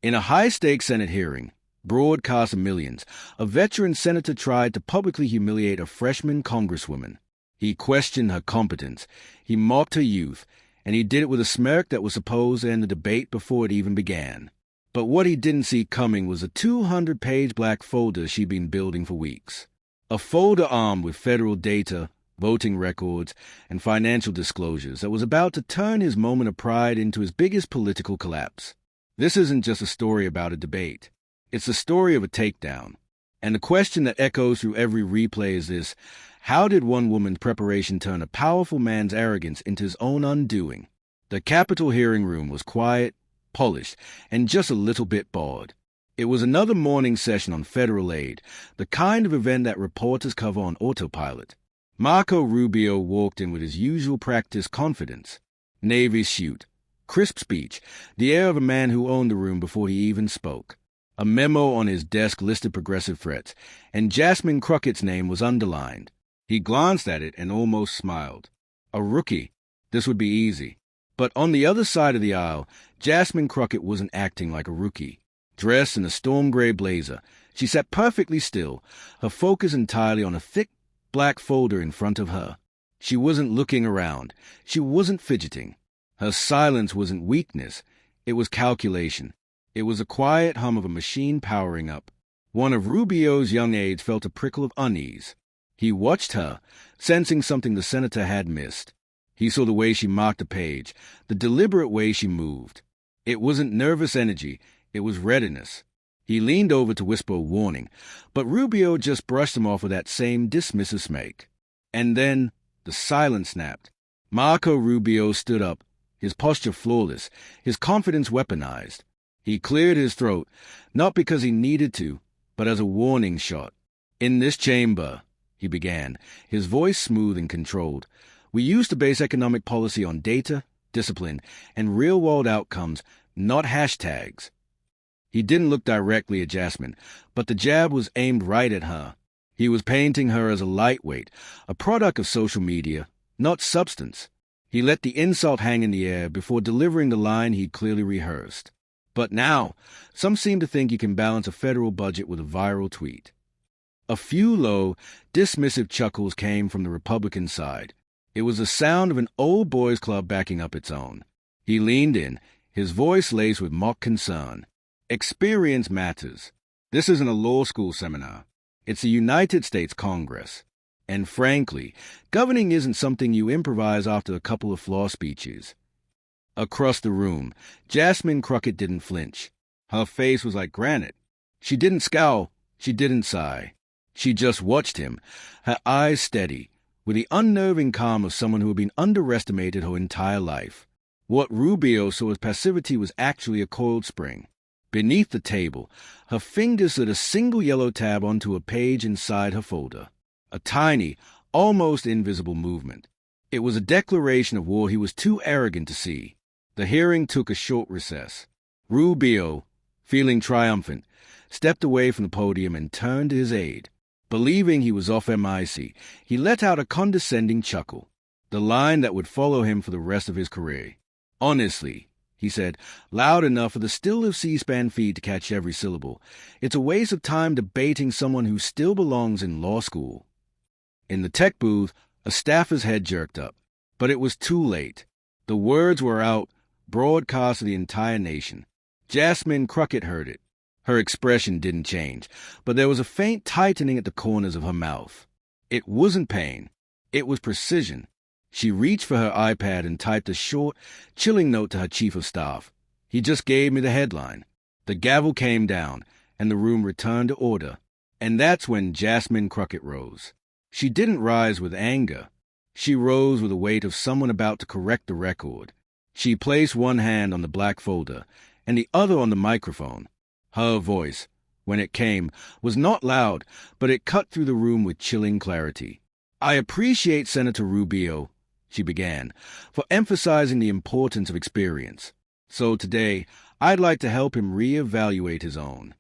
In a high-stakes Senate hearing, broadcast of millions, a veteran senator tried to publicly humiliate a freshman congresswoman. He questioned her competence, he mocked her youth, and he did it with a smirk that was supposed to end the debate before it even began. But what he didn't see coming was a 200-page black folder she'd been building for weeks. A folder armed with federal data, voting records, and financial disclosures that was about to turn his moment of pride into his biggest political collapse. This isn't just a story about a debate. It's the story of a takedown. And the question that echoes through every replay is this: how did one woman's preparation turn a powerful man's arrogance into his own undoing? The Capitol hearing room was quiet, polished, and just a little bit bored. It was another morning session on federal aid, the kind of event that reporters cover on autopilot. Marco Rubio walked in with his usual practiced confidence. Navy suit, crisp speech, the air of a man who owned the room before he even spoke. A memo on his desk listed progressive threats, and Jasmine Crockett's name was underlined. He glanced at it and almost smiled. A rookie. This would be easy. But on the other side of the aisle, Jasmine Crockett wasn't acting like a rookie. Dressed in a storm gray blazer, she sat perfectly still, her focus entirely on a thick black folder in front of her. She wasn't looking around. She wasn't fidgeting. Her silence wasn't weakness. It was calculation. It was a quiet hum of a machine powering up. One of Rubio's young aides felt a prickle of unease. He watched her, sensing something the senator had missed. He saw the way she marked a page, the deliberate way she moved. It wasn't nervous energy, it was readiness. He leaned over to whisper a warning, but Rubio just brushed him off with that same dismissive smirk. And then the silence snapped. Marco Rubio stood up, his posture flawless, his confidence weaponized. He cleared his throat, not because he needed to, but as a warning shot. "In this chamber," he began, his voice smooth and controlled, "we used to base economic policy on data, discipline, and real-world outcomes, not hashtags." He didn't look directly at Jasmine, but the jab was aimed right at her. He was painting her as a lightweight, a product of social media, not substance. He let the insult hang in the air before delivering the line he'd clearly rehearsed. But now, some seem to think you can balance a federal budget with a viral tweet. A few low, dismissive chuckles came from the Republican side. It was the sound of an old boys' club backing up its own. He leaned in, his voice laced with mock concern. Experience matters. This isn't a law school seminar. It's the United States Congress. And frankly, governing isn't something you improvise after a couple of floor speeches. Across the room, Jasmine Crockett didn't flinch. Her face was like granite. She didn't scowl. She didn't sigh. She just watched him, her eyes steady, with the unnerving calm of someone who had been underestimated her entire life. What Rubio saw as passivity was actually a coiled spring. Beneath the table, her fingers slid a single yellow tab onto a page inside her folder. A tiny, almost invisible movement. It was a declaration of war he was too arrogant to see. The hearing took a short recess. Rubio, feeling triumphant, stepped away from the podium and turned to his aide. Believing he was off MIC, he let out a condescending chuckle, the line that would follow him for the rest of his career. "Honestly," he said, loud enough for the still-live C-SPAN feed to catch every syllable, "it's a waste of time debating someone who still belongs in law school." In the tech booth, a staffer's head jerked up. But it was too late. The words were out, broadcast to the entire nation. Jasmine Crockett heard it. Her expression didn't change, but there was a faint tightening at the corners of her mouth. It wasn't pain. It was precision. She reached for her iPad and typed a short, chilling note to her chief of staff. "He just gave me the headline." The gavel came down, and the room returned to order. And that's when Jasmine Crockett rose. She didn't rise with anger. She rose with the weight of someone about to correct the record. She placed one hand on the black folder, and the other on the microphone. Her voice, when it came, was not loud, but it cut through the room with chilling clarity. "I appreciate Senator Rubio," she began, "for emphasizing the importance of experience. So today, I'd like to help him reevaluate his own."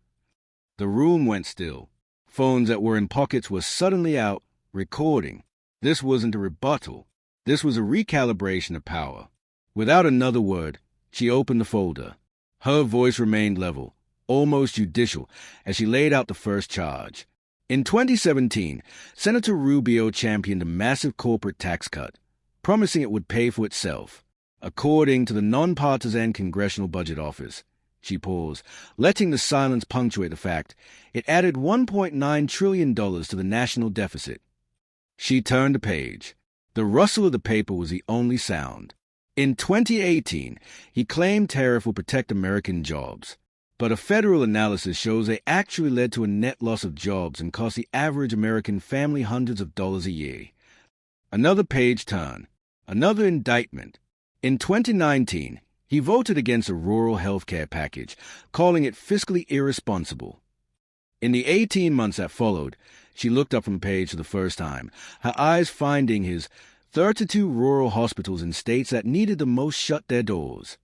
The room went still. Phones that were in pockets were suddenly out, recording. This wasn't a rebuttal. This was a recalibration of power. Without another word, she opened the folder. Her voice remained level, almost judicial, as she laid out the first charge. In 2017, Senator Rubio championed a massive corporate tax cut, promising it would pay for itself. According to the nonpartisan Congressional Budget Office, she paused, letting the silence punctuate the fact, it added $1.9 trillion to the national deficit. She turned the page. The rustle of the paper was the only sound. In 2018, he claimed tariff would protect American jobs. But a federal analysis shows they actually led to a net loss of jobs and cost the average American family hundreds of dollars a year. Another page turn. Another indictment. In 2019, he voted against a rural health care package, calling it fiscally irresponsible. In the 18 months that followed, she looked up from the page for the first time, her eyes finding his 32 rural hospitals in states that needed the most shut their doors.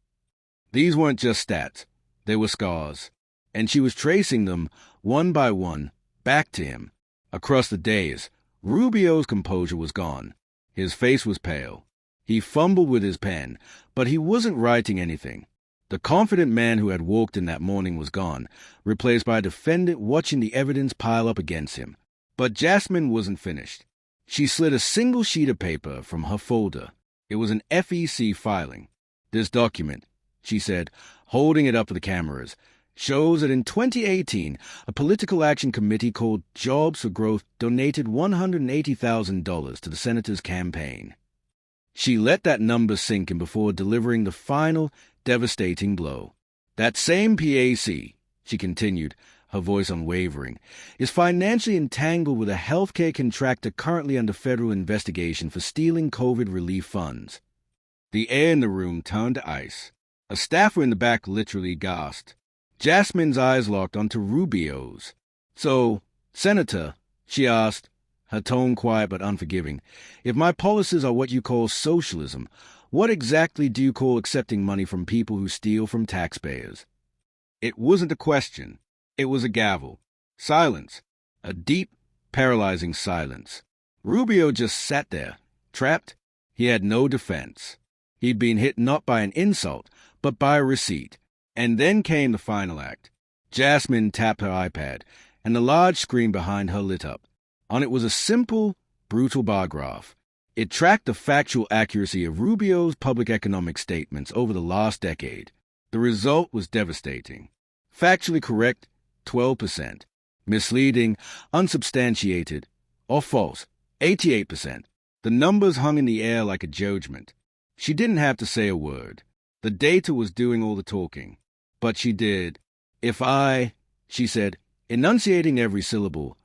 These weren't just stats. They were scars, and she was tracing them, one by one, back to him. Across the days, Rubio's composure was gone. His face was pale. He fumbled with his pen, but he wasn't writing anything. The confident man who had walked in that morning was gone, replaced by a defendant watching the evidence pile up against him. But Jasmine wasn't finished. She slid a single sheet of paper from her folder. It was an FEC filing. This document, she said, holding it up to the cameras, shows that in 2018, a political action committee called Jobs for Growth donated $180,000 to the senator's campaign. She let that number sink in before delivering the final, devastating blow. That same PAC, she continued, her voice unwavering, is financially entangled with a healthcare contractor currently under federal investigation for stealing COVID relief funds. The air in the room turned to ice. A staffer in the back literally gasped. Jasmine's eyes locked onto Rubio's. "So, Senator," she asked, her tone quiet but unforgiving, "if my policies are what you call socialism, what exactly do you call accepting money from people who steal from taxpayers?" It wasn't a question. It was a gavel. Silence. A deep, paralyzing silence. Rubio just sat there, trapped. He had no defense. He'd been hit not by an insult, but by a receipt. And then came the final act. Jasmine tapped her iPad, and the large screen behind her lit up. On it was a simple, brutal bar graph. It tracked the factual accuracy of Rubio's public economic statements over the last decade. The result was devastating. Factually correct, 12%. Misleading, unsubstantiated, or false, 88%. The numbers hung in the air like a judgment. She didn't have to say a word. The data was doing all the talking. But she did. She said, enunciating every syllable,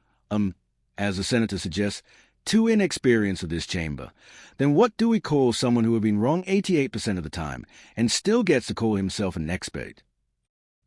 as the senator suggests, too inexperienced for this chamber, then what do we call someone who had been wrong 88% of the time and still gets to call himself an expert?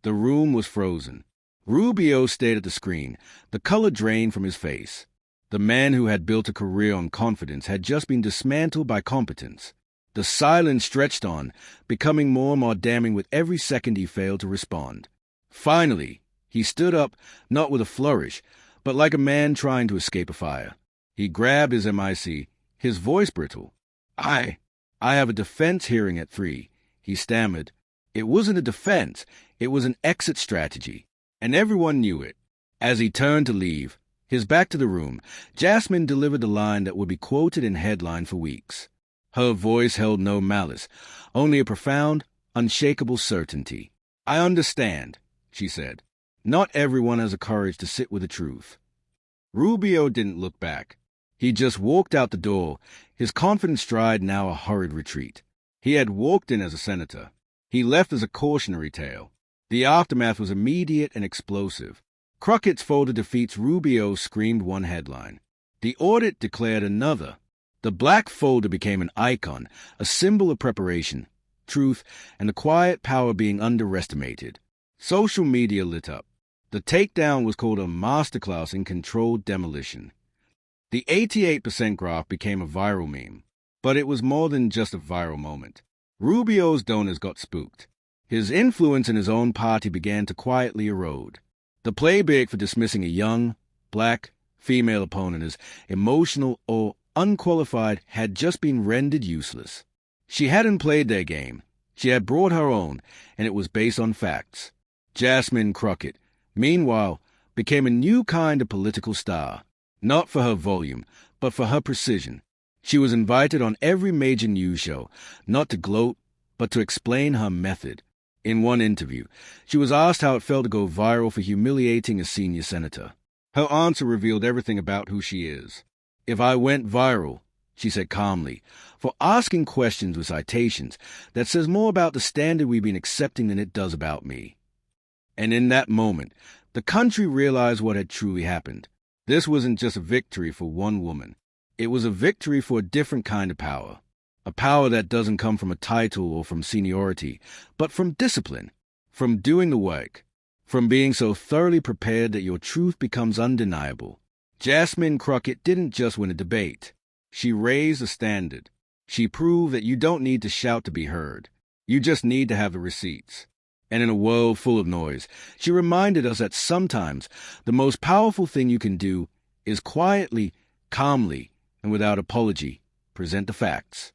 The room was frozen. Rubio stared at the screen, the color drained from his face. The man who had built a career on confidence had just been dismantled by competence. The silence stretched on, becoming more and more damning with every second he failed to respond. Finally, he stood up, not with a flourish, but like a man trying to escape a fire. He grabbed his MIC, his voice brittle. I have a defense hearing at 3, he stammered. It wasn't a defense, it was an exit strategy, and everyone knew it. As he turned to leave, his back to the room, Jasmine delivered the line that would be quoted in headlines for weeks. Her voice held no malice, only a profound, unshakable certainty. I understand, she said. Not everyone has the courage to sit with the truth. Rubio didn't look back. He just walked out the door, his confident stride now a hurried retreat. He had walked in as a senator. He left as a cautionary tale. The aftermath was immediate and explosive. Crockett's folder defeats Rubio screamed one headline. The audit declared another. The black folder became an icon, a symbol of preparation, truth, and the quiet power being underestimated. Social media lit up. The takedown was called a masterclass in controlled demolition. The 88% graph became a viral meme, but it was more than just a viral moment. Rubio's donors got spooked. His influence in his own party began to quietly erode. The playbook for dismissing a young, black, female opponent as emotional or unqualified had just been rendered useless. She hadn't played their game. She had brought her own, and it was based on facts. Jasmine Crockett, meanwhile, became a new kind of political star, not for her volume, but for her precision. She was invited on every major news show, not to gloat, but to explain her method. In one interview, she was asked how it felt to go viral for humiliating a senior senator. Her answer revealed everything about who she is. "If I went viral," she said calmly, "for asking questions with citations, that says more about the standard we've been accepting than it does about me." And in that moment, the country realized what had truly happened. This wasn't just a victory for one woman. It was a victory for a different kind of power. A power that doesn't come from a title or from seniority, but from discipline, from doing the work, from being so thoroughly prepared that your truth becomes undeniable. Jasmine Crockett didn't just win a debate. She raised the standard. She proved that you don't need to shout to be heard. You just need to have the receipts. And in a world full of noise, she reminded us that sometimes the most powerful thing you can do is quietly, calmly, and without apology, present the facts.